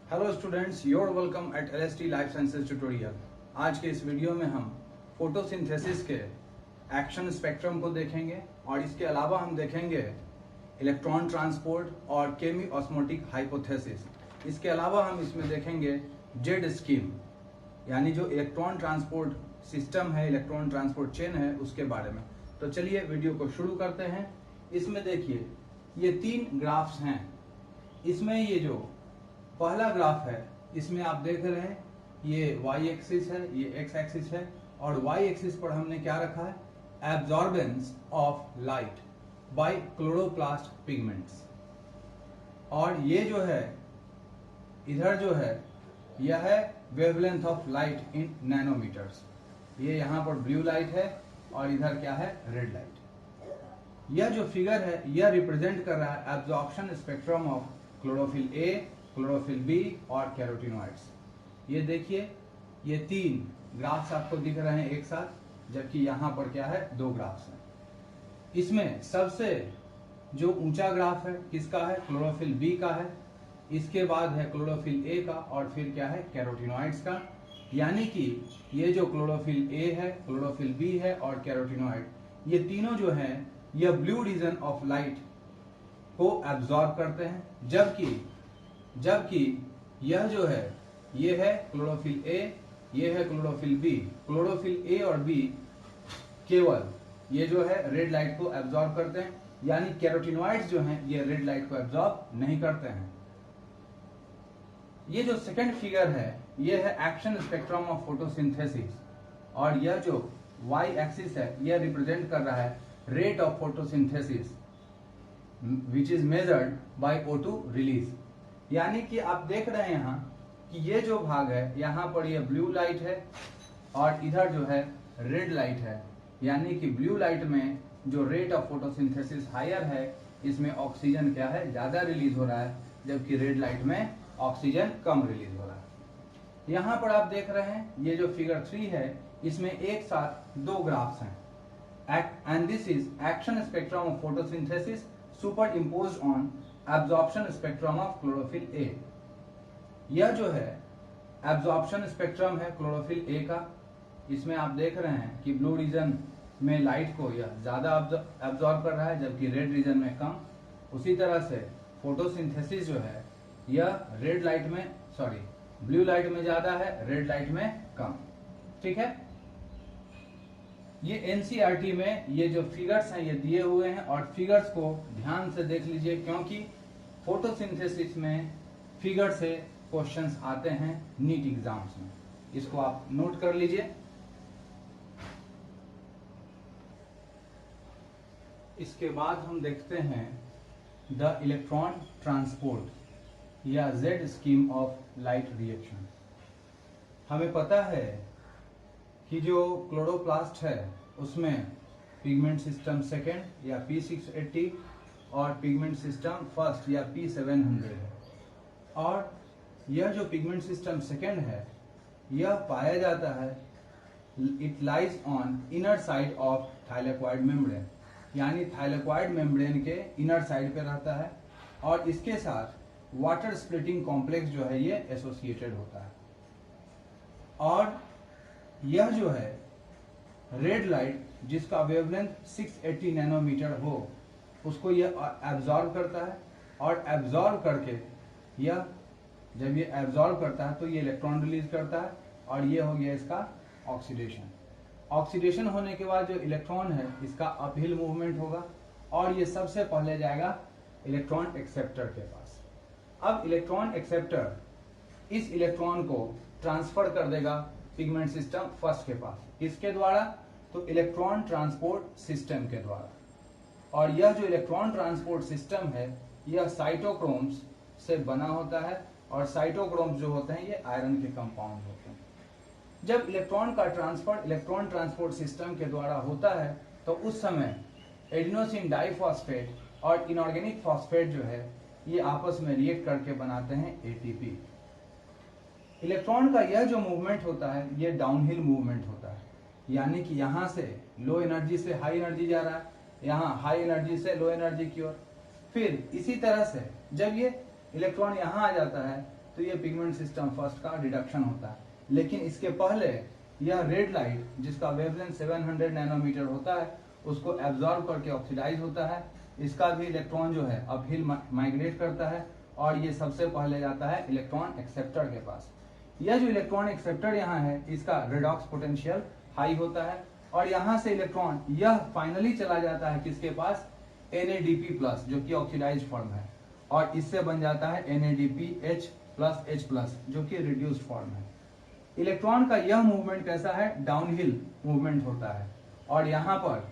Hello students, your welcome eight LST life sciences tutorial. आज के इस वीडियो में हम फोटोसिंथेसिस के एक्शन स्पेक्ट्रम को देखेंगे और इसके अलावा हम देखेंगे इलेक्ट्रॉन ट्रांसपोर्ट और केमी ऑस्मोटिक हाइपोथेसिस। इसके अलावा हम इसमें देखेंगे जेड स्कीम, यानी जो इलेक्ट्रॉन ट्रांसपोर्ट सिस्टम है, इलेक्ट्रॉन ट्रांसपोर्ट चेन है, उसके बारे में। तो चलिए वीडियो को शुरू करते हैं। इसमें देखिए ये 3 ग्राफ्स हैं। इसमें ये जो पहला ग्राफ है इसमें आप देख रहे हैं ये y एक्सिस है, ये x एक्सिस है और y एक्सिस पर हमने क्या रखा है, absorbance of light by chloroplast pigments. और ये जो है इधर जो है यह है wavelength of light in nanometers. ये यहाँ पर ब्लू लाइट है और इधर क्या है, रेड लाइट। यह जो फिगर है यह रिप्रेजेंट कर रहा है absorption spectrum of chlorophyll A, chlorophyll B और कैरोटीनॉइड्स। ये देखिए ये 3 ग्राफ्स आपको दिख रहे हैं एक साथ, जबकि यहाँ पर क्या है, 2 ग्राफ्स हैं। इसमें सबसे जो ऊंचा ग्राफ है किसका है, क्लोरोफिल बी का है। इसके बाद है क्लोरोफिल ए का और फिर क्या है, कैरोटीनॉइड्स का। यानी कि ये जो क्लोरोफिल ए है, क्लोरोफिल बी है और कैरोटीनॉइड, ये तीनों जो है यह ब्लू रीजन ऑफ लाइट को एब्जॉर्ब करते हैं। जबकि यह जो है ये है क्लोरोफिल ए, ये है क्लोरोफिल बी। क्लोरोफिल ए और बी केवल ये जो है रेड लाइट को एब्जॉर्ब करते हैं, यानी कैरोटीनॉइड्स जो हैं ये रेड लाइट को एब्जॉर्ब नहीं करते हैं। ये जो सेकंड फिगर है ये है एक्शन स्पेक्ट्रम ऑफ फोटोसिंथेसिस और यह जो y एक्सिस है यह रिप्रेजेंट कर रहा है rate of photosynthesis which is measured by O2 release. यानी कि आप देख रहे हैं यहाँ कि ये जो भाग है यहाँ पर ये ब्लू लाइट है और इधर जो है रेड लाइट है। यानी कि ब्लू लाइट में जो रेट ऑफ फोटोसिंथेसिस हायर है इसमें ऑक्सीजन क्या है, ज्यादा रिलीज हो रहा है, जबकि रेड लाइट में ऑक्सीजन कम रिलीज हो रहा है। यहाँ पर आप देख रहे हैं ये जो फिगर 3 है इसमें एक साथ 2 ग्राफ्स हैं and this is action spectrum of photosynthesis superimposed on absorption spectrum of chlorophyll A. यह जो है एब्जॉर्प्शन स्पेक्ट्रम है क्लोरोफिल ए का। इसमें आप देख रहे हैं कि ब्लू रीजन में लाइट को यह ज्यादा एब्जॉर्ब कर रहा है, जबकि रेड रीजन में कम। उसी तरह से फोटोसिंथेसिस जो है यह रेड लाइट में ब्लू लाइट में ज्यादा है, रेड लाइट में कम। ठीक है, ये एनसीईआरटी में ये जो फिगर्स हैं ये दिए हुए हैं और फिगर्स को ध्यान से देख लीजिए, क्योंकि फोटोसिंथेसिस में फिगर से क्वेश्चंस आते हैं नीट एग्जाम्स में। इसको आप नोट कर लीजिए। इसके बाद हम देखते हैं द इलेक्ट्रॉन ट्रांसपोर्ट या Z scheme of light reaction. हमें पता है कि जो क्लोरोप्लास्ट है उसमें पिगमेंट सिस्टम सेकेंड या P680 और पिगमेंट सिस्टम फर्स्ट या P700 है। और यह जो पिगमेंट सिस्टम सेकेंड है यह पाया जाता है, it lies on inner side of thylakoid membrane, यानी थाइलेक्वाइड मेम्ब्रेन के इनर साइड पे रहता है और इसके साथ वाटर स्प्लिटिंग कॉम्प्लेक्स जो है ये एसोसिएटेड होता है। और यह जो है रेड लाइट जिसका वेवलेंथ 680 नैनोमीटर हो उसको यह एब्जॉर्ब करता है और एब्जॉर्ब करके यह जब ये एब्जॉर्ब करता है तो ये इलेक्ट्रॉन रिलीज करता है और ये हो गया इसका ऑक्सीडेशन। ऑक्सीडेशन होने के बाद जो इलेक्ट्रॉन है इसका अपहिल मूवमेंट होगा और ये सबसे पहले जाएगा इलेक्ट्रॉन एक्सेप्टर के पास। अब इलेक्ट्रॉन एक्सेप्टर इस इलेक्ट्रॉन को ट्रांसफर कर देगा पिगमेंट सिस्टम फर्स्ट के पास। किसके द्वारा, तो इलेक्ट्रॉन ट्रांसपोर्ट सिस्टम के द्वारा। और यह जो इलेक्ट्रॉन ट्रांसपोर्ट सिस्टम है यह साइटोक्रोम्स से बना होता है और साइटोक्रोम्स जो होते हैं ये आयरन के कंपाउंड होते हैं। जब इलेक्ट्रॉन का ट्रांसफर इलेक्ट्रॉन ट्रांसपोर्ट सिस्टम के द्वारा होता है तो उस समय एडिनोसिन डाइफॉस्फेट और इनऑर्गेनिक फॉस्फेट जो है ये आपस में रिएक्ट करके बनाते हैं एटीपी। इलेक्ट्रॉन का यह जो मूवमेंट होता है ये डाउनहिल मूवमेंट होता है, यानी कि यहाँ से लो एनर्जी से हाई एनर्जी जा रहा है, यहाँ हाई एनर्जी से लो एनर्जी की ओर। फिर इसी तरह से जब ये इलेक्ट्रॉन यहाँ आ जाता है तो ये पिगमेंट सिस्टम फर्स्ट का रिडक्शन होता है। लेकिन इसके पहले यह रेड लाइट जिसका वेवलेंथ 700 नैनोमीटर होता है उसको एब्जॉर्ब करके ऑक्सीडाइज होता है। इसका भी इलेक्ट्रॉन जो है अपहिल माइग्रेट करता है और ये सबसे पहले जाता है इलेक्ट्रॉन एक्सेप्टर के पास। यह जो इलेक्ट्रॉन एक्सेप्टर यहाँ है इसका रेडॉक्स पोटेंशियल हाई होता है और यहाँ से इलेक्ट्रॉन यह फाइनली चला जाता है किसके पास, NADP+ जो कि ऑक्सीडाइज फॉर्म है और इससे बन जाता है NADPH+H+ जो कि रिड्यूस्ड फॉर्म है। इलेक्ट्रॉन का यह मूवमेंट कैसा है, डाउनहिल मूवमेंट होता है और यहाँ पर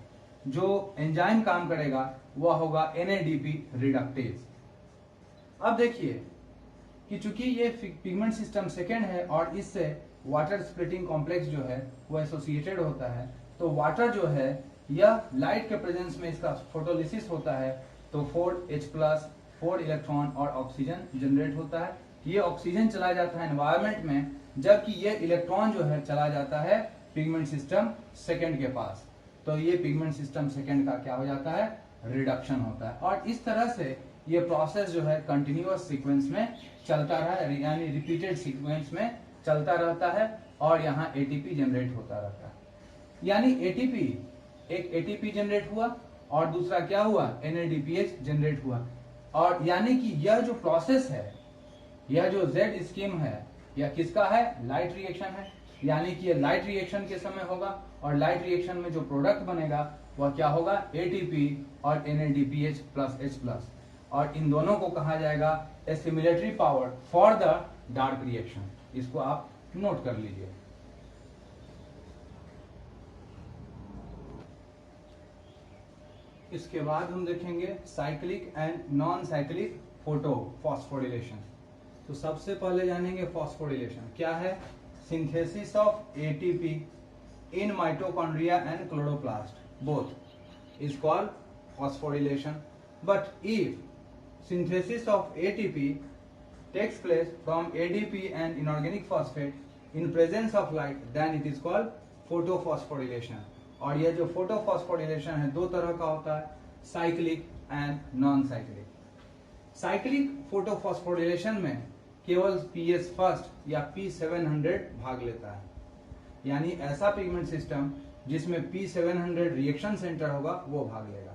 जो एंजाइम काम करेगा वह होगा NADP रिडक्टेज। अब देखिए कि चूंकि ये पिगमेंट सिस्टम सेकेंड है और इससे वाटर स्प्लिटिंग कॉम्प्लेक्स जो है वो एसोसिएटेड होता है, तो वाटर जो है यह लाइट के प्रेजेंस में इसका फोटोलिसिस होता है तो 4H+, 4 इलेक्ट्रॉन और ऑक्सीजन जनरेट होता है। ये ऑक्सीजन चला जाता है एनवायरमेंट में, जबकि ये इलेक्ट्रॉन जो है चला जाता है पिगमेंट सिस्टम सेकेंड के पास। तो ये पिगमेंट सिस्टम सेकेंड का क्या हो जाता है, रिडक्शन होता है। और इस तरह से ये प्रोसेस जो है कंटिन्यूअस सीक्वेंस में चलता रहा है, यानी रिपीटेड सीक्वेंस में चलता रहता है और यहाँ एटीपी जनरेट होता रहता है। यानी एटीपी, एक एटीपी जनरेट हुआ और दूसरा क्या हुआ, NADPH जनरेट हुआ। और यानी कि यह जो प्रोसेस है, यह जो Z स्कीम है, यह किसका है, लाइट रिएक्शन है। यानी कि यह लाइट रिएक्शन के समय होगा और लाइट रिएक्शन में जो प्रोडक्ट बनेगा वह क्या होगा, ATP और NADPH+H+। और इन दोनों को कहा जाएगा assimilatory power for the dark reaction. इसको आप नोट कर लीजिए। इसके बाद हम देखेंगे cyclic and non cyclic photo phosphorylation. तो सबसे पहले जानेंगे फॉस्फोरिलेशन क्या है। Synthesis of ATP in mitochondria and chloroplast both is called phosphorylation. But if synthesis of ATP takes place from ADP and inorganic phosphate in presence of light, then it is called photophosphorylation. और यह जो photophosphorylation है दो तरह का होता है, cyclic and non cyclic. Cyclic photophosphorylation में केवल PS फर्स्ट या P700 भाग लेता है, यानी ऐसा पिगमेंट सिस्टम जिसमें P700 रिएक्शन सेंटर होगा वो भाग लेगा।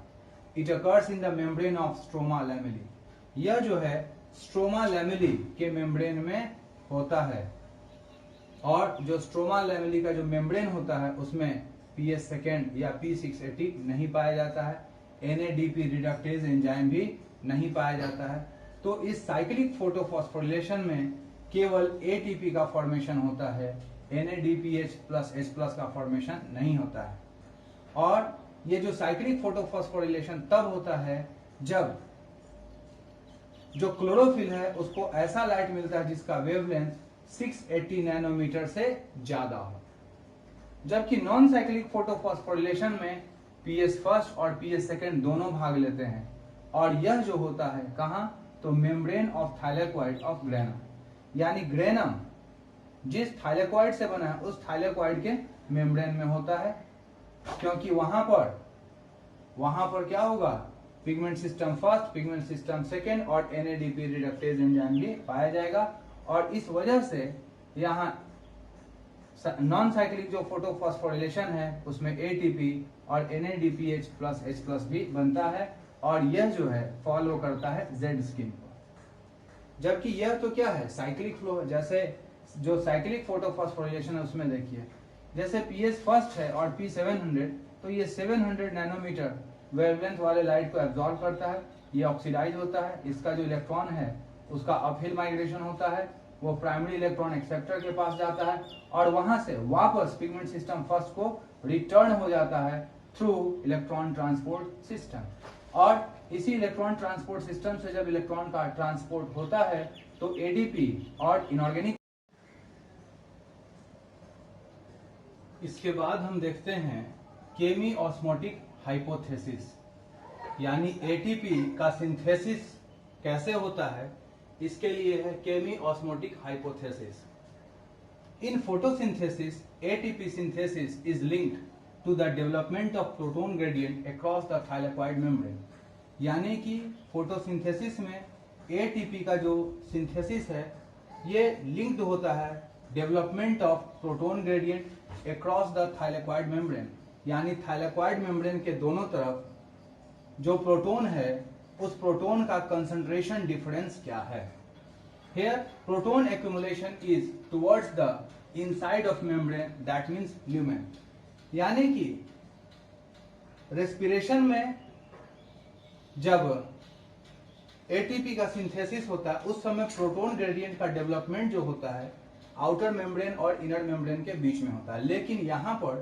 It occurs in the membrane of stroma lamellae. यह जो है स्ट्रोमा लैमेली के मेम्ब्रेन में होता है और जो स्ट्रोमा लैमेली का जो मेम्ब्रेन होता है उसमें PS सेकेंड या P680 नहीं पाया जाता है, NADP रिडक्टेज एंजाइम भी नहीं पाया जाता है। तो इस साइक्लिक फोटोफॉस्फोरिलेशन में केवल ATP का फॉर्मेशन होता है, NADPH+H+ का फॉर्मेशन नहीं होता है। और ये जो साइक्लिक फोटोफॉस्फोरिलेशन तब होता है जब जो क्लोरोफिल है उसको ऐसा लाइट मिलता है जिसका वेवलेंथ 680 नैनोमीटर से ज्यादा हो। जबकि नॉन साइक्लिक फोटोफॉस्फोरिलेशन में PS फर्स्ट और PS सेकेंड दोनों भाग लेते हैं और यह जो होता है कहाँ, तो membrane of thylakoid of granum. यानी ग्रेनम जिस थाइलेक्वाइड से बना है उस थाइलेक्वाइड के मेम्ब्रेन में होता है, क्योंकि वहां पर क्या होगा, pigment system first, pigment system second और NADP रिडक्टेज एंजाइम भी पाया जाएगा। और इस वजह से यहाँ नॉन साइक्लिक जो फोटोफॉस्फोरिलेशन है उसमें ATP और NADPH+H+ भी बनता है और यह जो है फॉलो करता है Z स्कीम को। जबकि यह तो क्या है, साइक्लिक फ्लो है। जैसे जो साइक्लिक फोटोफॉस्फोरिलेशन है उसमें देखिए, जैसे PS फर्स्ट है और P700, तो ये 700 नैनोमीटर वेवलेंथ वाले लाइट को एब्जॉर्ब करता है, ये ऑक्सीडाइज होता है। इसका जो इलेक्ट्रॉन है उसका अपहिल माइग्रेशन होता है, वो प्राइमरी इलेक्ट्रॉन एक्सेप्टर के पास जाता है और वहां से वापस पिगमेंट सिस्टम फर्स्ट को रिटर्न हो जाता है थ्रू इलेक्ट्रॉन ट्रांसपोर्ट सिस्टम। और इसी इलेक्ट्रॉन ट्रांसपोर्ट सिस्टम से जब इलेक्ट्रॉन का ट्रांसपोर्ट होता है तो ADP और इनऑर्गेनिक। इसके बाद हम देखते हैं केमी ऑस्मोटिक हाइपोथेसिस, यानी ATP का सिंथेसिस कैसे होता है, इसके लिए है chemiosmotic hypothesis. In photosynthesis ATP synthesis is linked to the development of proton gradient across the thylakoid membrane. यानी कि फोटोसिंथेसिस में ATP का जो सिंथेसिस है ये लिंक्ड होता है development of proton gradient across the thylakoid membrane, यानी थाइलेक्वाइड मेम्ब्रेन के दोनों तरफ जो प्रोटॉन है उस प्रोटॉन का कंसंट्रेशन डिफरेंस क्या है। Here proton accumulation is towards the inside of membrane, that means lumen। यानी कि रेस्पिरेशन में जब एटीपी का सिंथेसिस होता है उस समय प्रोटॉन ग्रेडियंट का डेवलपमेंट जो होता है आउटर मेम्ब्रेन और इनर मेम्ब्रेन के बीच में होता है, लेकिन यहाँ पर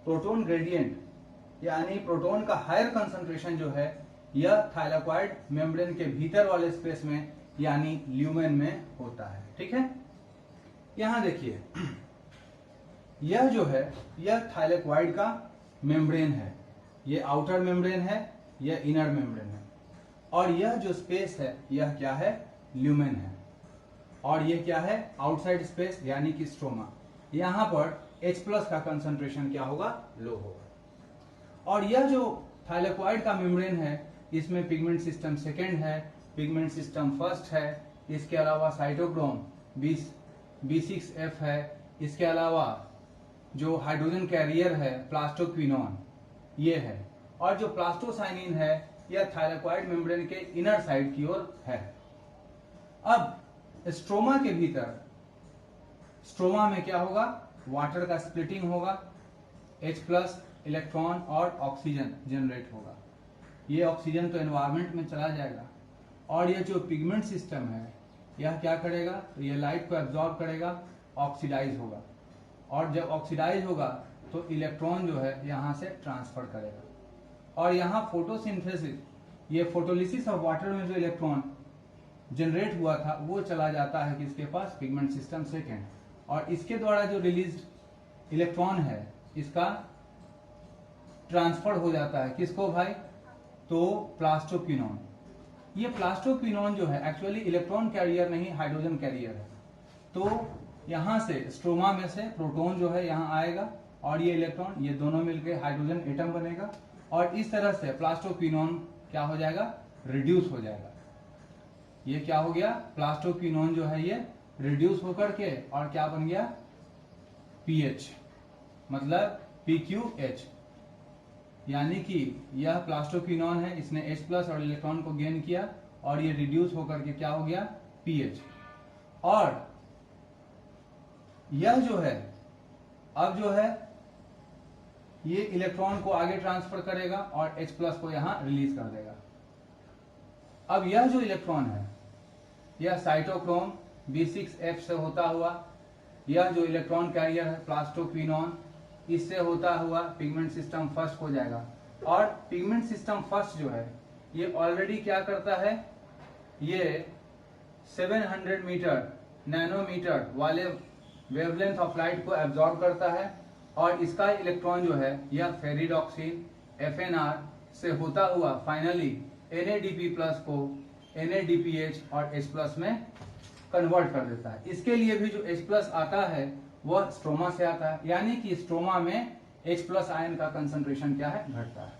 प्रोटॉन ग्रेडियंट यानी प्रोटॉन का हायर कंसंट्रेशन जो है यह थाइलेक्वाइड मेम्ब्रेन के भीतर वाले स्पेस में यानी ल्यूमेन में होता है। ठीक है, यहां देखिए यह जो है यह थाइलेक्वाइड का मेम्ब्रेन है, ये आउटर मेम्ब्रेन है, यह इनर मेम्ब्रेन है, और यह जो स्पेस है यह क्या है, ल्यूमेन है, और यह क्या है, आउटसाइड स्पेस यानी कि स्ट्रोमा। यहां पर H+ का कंसंट्रेशन क्या होगा, लो होगा। और यह जो थाइलेक्वाइड का मेम्ब्रेन है इसमें पिगमेंट सिस्टम सेकेंड है, पिगमेंट सिस्टम फर्स्ट है, इसके अलावा साइटोक्रोम B6F है, इसके अलावा जो हाइड्रोजन कैरियर है प्लास्टोक्विनोन ये है, और जो प्लास्टोसाइनिन है यह थाइलेक्वाइड मेम्ब्रेन के इनर साइड की ओर है। अब स्ट्रोमा के भीतर स्ट्रोमा में क्या होगा, वाटर का स्प्लिटिंग होगा, H+ इलेक्ट्रॉन और ऑक्सीजन जनरेट होगा। ये ऑक्सीजन तो एनवायरमेंट में चला जाएगा, और ये जो पिगमेंट सिस्टम है यह क्या करेगा, तो ये लाइट को एब्जॉर्ब करेगा, ऑक्सीडाइज होगा, और जब ऑक्सीडाइज होगा तो इलेक्ट्रॉन जो है यहाँ से ट्रांसफर करेगा, और यहाँ फोटोसिंथेसिस ये फोटोलिसिस ऑफ वाटर में जो इलेक्ट्रॉन जनरेट हुआ था वो चला जाता है किसके पास, पिगमेंट सिस्टम सेकेंड, और इसके द्वारा जो रिलीज इलेक्ट्रॉन है इसका ट्रांसफर हो जाता है किसको भाई, तो प्लास्टोक्विनोन। ये प्लास्टोक्विनोन जो है एक्चुअली इलेक्ट्रॉन कैरियर नहीं हाइड्रोजन कैरियर है, तो यहाँ से स्ट्रोमा में से प्रोटॉन जो है यहाँ आएगा और ये इलेक्ट्रॉन ये दोनों मिलकर हाइड्रोजन एटम बनेगा, और इस तरह से प्लास्टोक्विनोन क्या हो जाएगा, रिड्यूस हो जाएगा। ये क्या हो गया, प्लास्टोक्विनोन जो है ये रिड्यूस होकर के और क्या बन गया, पीएच, मतलब PQH, यानी कि यह प्लास्टोक्विनोन है, इसने H+ और इलेक्ट्रॉन को गेन किया और ये रिड्यूस होकर के क्या हो गया, पीएच। और यह जो है अब जो है ये इलेक्ट्रॉन को आगे ट्रांसफर करेगा और H+ को यहां रिलीज कर देगा। अब यह जो इलेक्ट्रॉन है यह साइटोक्रोम B6F से होता हुआ, यह जो इलेक्ट्रॉन कैरियर है प्लास्टोक्विनोन इससे होता हुआ पिगमेंट सिस्टम फर्स्ट हो जाएगा, और पिगमेंट सिस्टम फर्स्ट जो है ये ऑलरेडी क्या करता है, ये 700 मीटर नैनोमीटर वाले वेवलेंथ ऑफ लाइट को एब्जॉर्ब करता है, और इसका इलेक्ट्रॉन जो है यह फेरिडॉक्सिन FNR से होता हुआ फाइनली NADP+ को NADPH और H+ में कन्वर्ट कर देता है। इसके लिए भी जो H+ आता है वह स्ट्रोमा से आता है, यानी कि स्ट्रोमा में H+ आयन का कंसंट्रेशन क्या है, घटता है।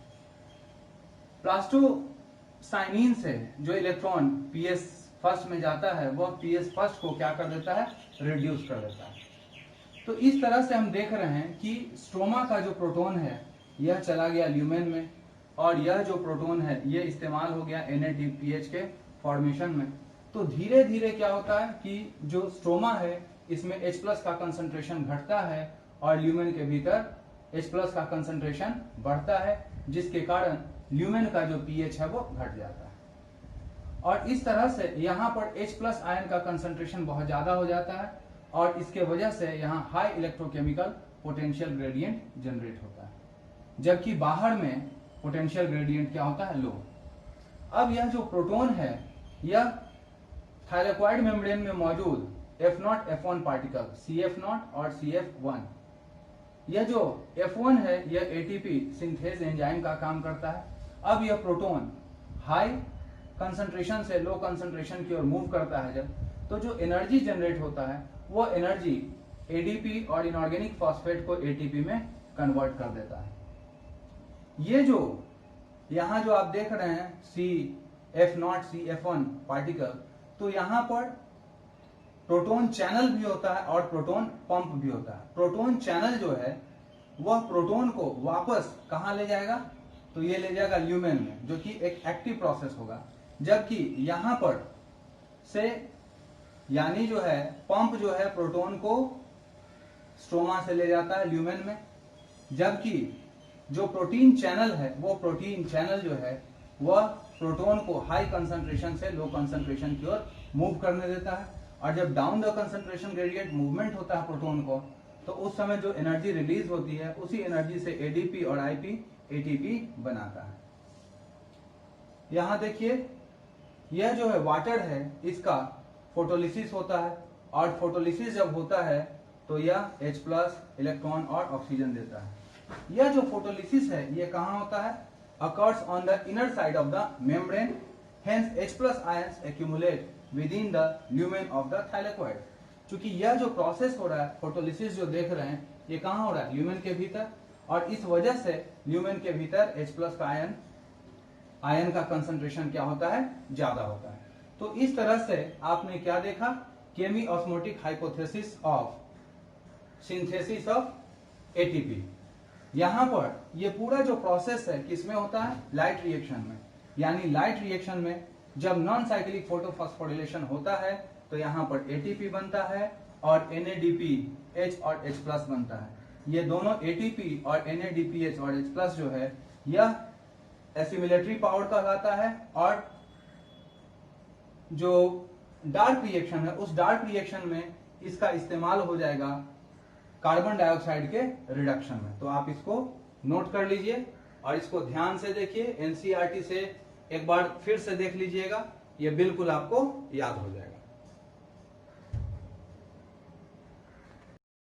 प्लास्टोसाइनिन से जो इलेक्ट्रॉन PS फर्स्ट में जाता है वह PS फर्स्ट को क्या कर देता है, रिड्यूस कर देता है। तो इस तरह से हम देख रहे हैं कि स्ट्रोमा का जो प्रोटॉन है यह चला गया ल्यूमेन में, और यह जो प्रोटॉन है यह इस्तेमाल हो गया NADPH के फॉर्मेशन में। तो धीरे धीरे क्या होता है कि जो स्ट्रोमा है इसमें H+ का कंसंट्रेशन घटता है और ल्यूमेन के भीतर H+ का कंसंट्रेशन बढ़ता है, जिसके कारण ल्यूमेन का जो pH है वो घट जाता है, और इस तरह से यहाँ पर H+ आयन का कंसंट्रेशन बहुत ज्यादा हो जाता है, और इसके वजह से यहाँ high electrochemical potential gradient generate होता है, जबकि बाहर में पोटेंशियल ग्रेडियंट क्या होता है, लो। अब यह जो प्रोटॉन है यह थाइलेक्वाइड मेम्ब्रेन में मौजूद F0 F1 पार्टिकल CF0 और CF1, यह जो F1 है यह ATP सिंथेज एंजाइम का काम करता है। अब यह प्रोटॉन हाई कंसंट्रेशन से लो कंसंट्रेशन की ओर मूव करता है जब, तो जो एनर्जी जनरेट होता है वो एनर्जी ADP और इनऑर्गेनिक फॉस्फेट को ATP में कन्वर्ट कर देता है। ये जो यहाँ जो आप देख रहे हैं CF0 CF1 पार्टिकल, तो यहाँ पर प्रोटॉन चैनल भी होता है और प्रोटॉन पंप भी होता है। प्रोटॉन चैनल जो है वह प्रोटॉन को वापस कहां ले जाएगा, तो ये ले जाएगा ल्यूमेन में, जो कि एक एक्टिव प्रोसेस होगा। जबकि यहां पर से यानी जो है पंप जो है प्रोटॉन को स्ट्रोमा से ले जाता है ल्यूमेन में, जबकि जो प्रोटीन चैनल है वो प्रोटीन चैनल जो है वह प्रोटॉन को हाई कंसंट्रेशन से लो कंसंट्रेशन की ओर मूव करने देता है। और जब down the concentration gradient movement होता है प्रोटॉन को, तो उस समय जो एनर्जी रिलीज होती है उसी एनर्जी से एडीपी और आईपी एटीपी बनाता है। यहां देखिए, यह जो है वाटर है इसका फोटोलिसिस होता है, और फोटोलिसिस जब होता है तो यह H+ इलेक्ट्रॉन और ऑक्सीजन देता है। यह जो फोटोलिसिस है ये कहां होता है, occurs on the inner side of the membrane, hence H+ ions accumulate within the lumen of the thylakoid। चूंकि यह जो प्रोसेस हो रहा है फोटोलिसिस जो देख रहे हैं ये कहां हो रहा है, ल्यूमेन के भीतर, और इस वजह से ल्यूमेन के भीतर H+ का आयन का कंसंट्रेशन क्या होता है, ज्यादा होता है। तो इस तरह से आपने क्या देखा, chemiosmotic hypothesis of synthesis of ATP. यहां पर ये पूरा जो प्रोसेस है किसमें होता है, लाइट रिएक्शन में। यानी लाइट रिएक्शन में जब नॉन साइक्लिक फोटोफॉस्फोरिलेशन होता है तो यहां पर एटीपी बनता है और NADP H और H+ बनता है। ये दोनों एटीपी और NADPH और H+ जो है यह एसिमिलेटरी पावर कहलाता है, और जो डार्क रिएक्शन है उस डार्क रिएक्शन में इसका इस्तेमाल हो जाएगा कार्बन डाइऑक्साइड के रिडक्शन में। तो आप इसको नोट कर लीजिए और इसको ध्यान से देखिए, एनसीईआरटी से एक बार फिर से देख लीजिएगा, ये बिल्कुल आपको याद हो जाएगा।